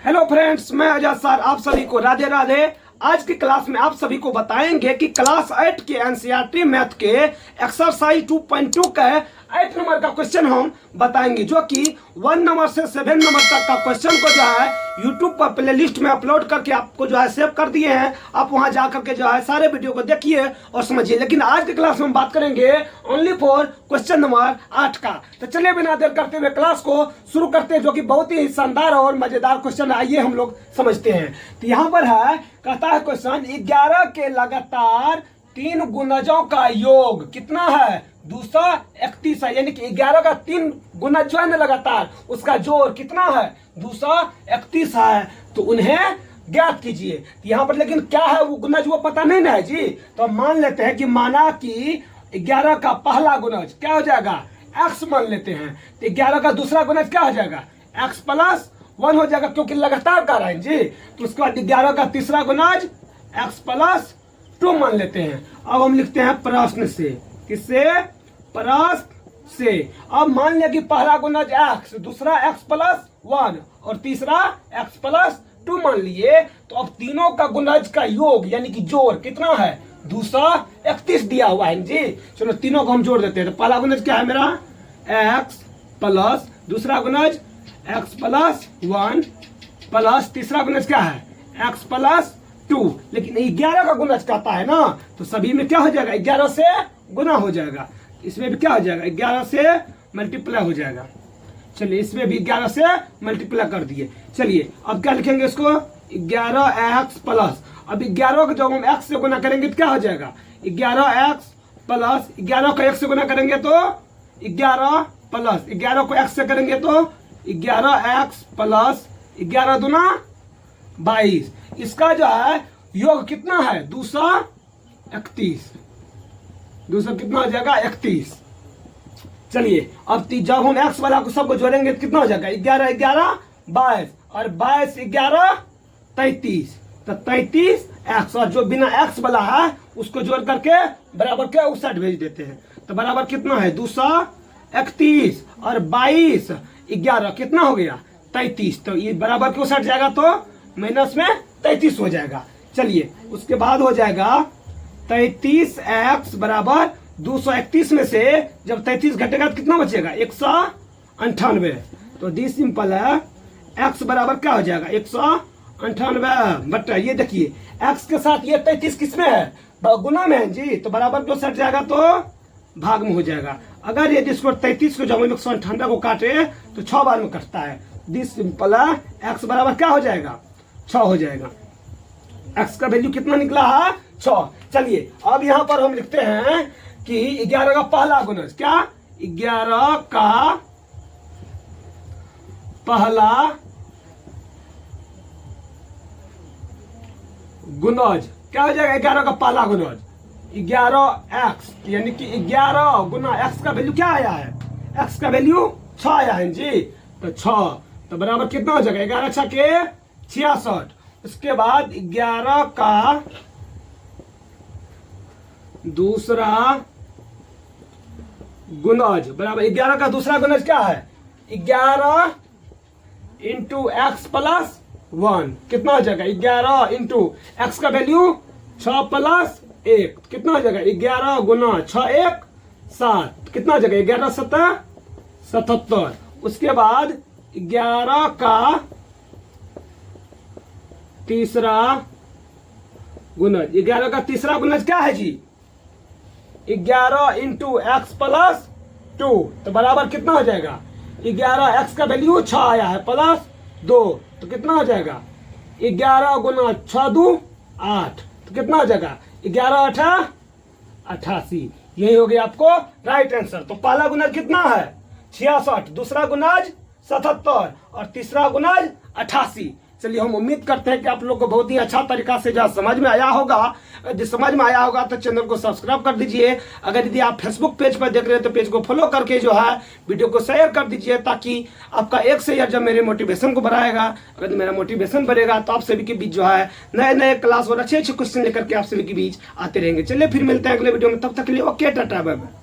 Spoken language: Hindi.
हेलो फ्रेंड्स, मैं आजाद सर आप सभी को राधे राधे। आज की क्लास में आप सभी को बताएंगे कि क्लास 8 के एनसीईआरटी मैथ के एक्सरसाइज 2.2 का 8 नंबर का क्वेश्चन हम बताएंगे, जो कि 1 नंबर से 7 नंबर तक का क्वेश्चन को जो है यूट्यूब पर प्लेलिस्ट में अपलोड करके आपको जो है सेव कर दिए हैं। आप वहां जाकर के जो है सारे वीडियो को देखिए और समझिए। लेकिन आज की क्लास में हम बात करेंगे ओनली फॉर क्वेश्चन नंबर 8 का। तो चलिए बिना देर करते हुए क्लास को शुरू करते हैं, जो कि बहुत ही शानदार और मजेदार क्वेश्चन है। आइए हम लोग समझते हैं। तो यहाँ पर है, कहता है क्वेश्चन 11 के लगातार 3 गुणजों का योग कितना है? 231 है। यानी कि 11 का 3 गुणज जो है ना लगातार, उसका जोड़ कितना है? 231 है। तो उन्हें ज्ञात कीजिए। तो यहाँ पर लेकिन क्या है वो गुणज, वो पता नहीं ना है जी। तो मान लेते हैं कि माना कि 11 का पहला गुणज क्या हो जाएगा? x मान लेते हैं। तो 11 का दूसरा गुणज क्या हो जाएगा? x प्लस 1 हो जाएगा, क्योंकि लगातार कर रहे हैं जी। तो उसके बाद 11 का तीसरा गुणज x प्लस 2 मान लेते हैं। अब हम लिखते हैं प्रश्न से। किससे? प्रश्न से। अब मान लिया कि पहला गुणज x, दूसरा x प्लस 1 और तीसरा x प्लस 2 मान लिए। तो अब तीनों का गुणज का योग यानी कि जोड़ कितना है? 231 दिया हुआ है जी। चलो तीनों को हम जोड़ देते हैं। तो पहला गुणज क्या है मेरा? x प्लस, दूसरा गुणज x प्लस 1 प्लस, तीसरा गुणज क्या है? x plus 2। लेकिन 11 का गुणज कहता है ना, तो सभी में क्या हो जाएगा? 11 से गुना हो जाएगा। इसमें भी क्या हो जाएगा? 11 से मल्टीप्लाई हो जाएगा। चलिए इसमें भी 11 से मल्टीप्लाई कर दिए। चलिए अब क्या लिखेंगे इसको? 11x प्लस, अब 11 को जब हम x से गुना करेंगे तो क्या हो जाएगा? 11x प्लस, 11 को x से गुना करेंगे तो 11 प्लस 11 को x से करेंगे तो 11x प्लस 11 दूना 22। इसका जो है योग कितना है? 231। दूसरा कितना हो जाएगा? 31। चलिए अब जब हम x वाला को सबको जोड़ेंगे तो कितना हो जाएगा? 11 11 22 और 22 11 33। तो 33x, और जो बिना x वाला है उसको जोड़ करके बराबर के उस साइड भेज देते हैं। तो बराबर कितना है? 231 और 22 11 कितना हो गया? 33। तो ये बराबर के उस साइड जाएगा तो माइनस में 33 हो जाएगा। चलिए उसके बाद हो जाएगा 33x बराबर 231 में से जब 33 घटेगा तो कितना बचेगा? 198। तो डी सिंपल है, x बराबर क्या हो जाएगा? 198 बटा, ये देखिए x के साथ ये 33 किसमें है? गुना में है जी। तो बराबर क्यों सट जाएगा तो भाग में हो जाएगा। अगर ये इसको 33 को जब हम 198 को काटे तो 6 बार में कटता है। डी सिंपल है, x बराबर क्या हो जाएगा? 6 हो जाएगा। x का वैल्यू कितना निकला है? 6। चलिए अब यहां पर हम लिखते हैं कि 11 का पहला गुणज क्या? 11 का पहला गुणज क्या हो जाएगा? 11 का पहला गुणज 11x, यानी कि 11 गुना x का वैल्यू क्या आया है? x का वैल्यू 6 आया है जी। तो 6 तो बराबर कितना हो जाएगा? 11 6 के 66। उसके बाद 11 का दूसरा गुणज बराबर 11 का दूसरा गुणज क्या है? 11 इंटू एक्स प्लस 1 कितना हो जाएगा? 11 इंटू एक्स का वैल्यू 6 प्लस 1 कितना हो जाएगा? 11 गुना 6 1 7 कितना हो जाएगा? 11 7 77। उसके बाद 11 का तीसरा गुणज, 11 का तीसरा गुणज क्या है जी? 11 इंटू एक्स प्लस 2। तो बराबर कितना हो जाएगा? 11 एक्स का वैल्यू 6 आया है प्लस 2, तो कितना हो जाएगा? 11 गुना 6 2 8। तो कितना हो जाएगा? 11 8 88। यही हो गया आपको राइट आंसर। तो पहला गुणज कितना है? 66, दूसरा गुणज 77 और तीसरा गुणज 88। चलिए हम उम्मीद करते हैं कि आप लोग को बहुत ही अच्छा तरीका से जो समझ में आया होगा। यदि समझ में आया होगा तो चैनल को सब्सक्राइब कर दीजिए। अगर यदि आप फेसबुक पेज पर देख रहे हैं तो पेज को फॉलो करके जो है वीडियो को शेयर कर दीजिए, ताकि आपका एक शेयर जब मेरे मोटिवेशन को बढ़ाएगा। अगर मेरा मोटिवेशन बढ़ेगा तो आप सभी के बीच जो है नए नए क्लास और अच्छे अच्छे क्वेश्चन लेकर के आप सभी के बीच आते रहेंगे। चलिए फिर मिलते हैं अगले वीडियो में, तब तक के लिए ओके टाटा बाय बाय।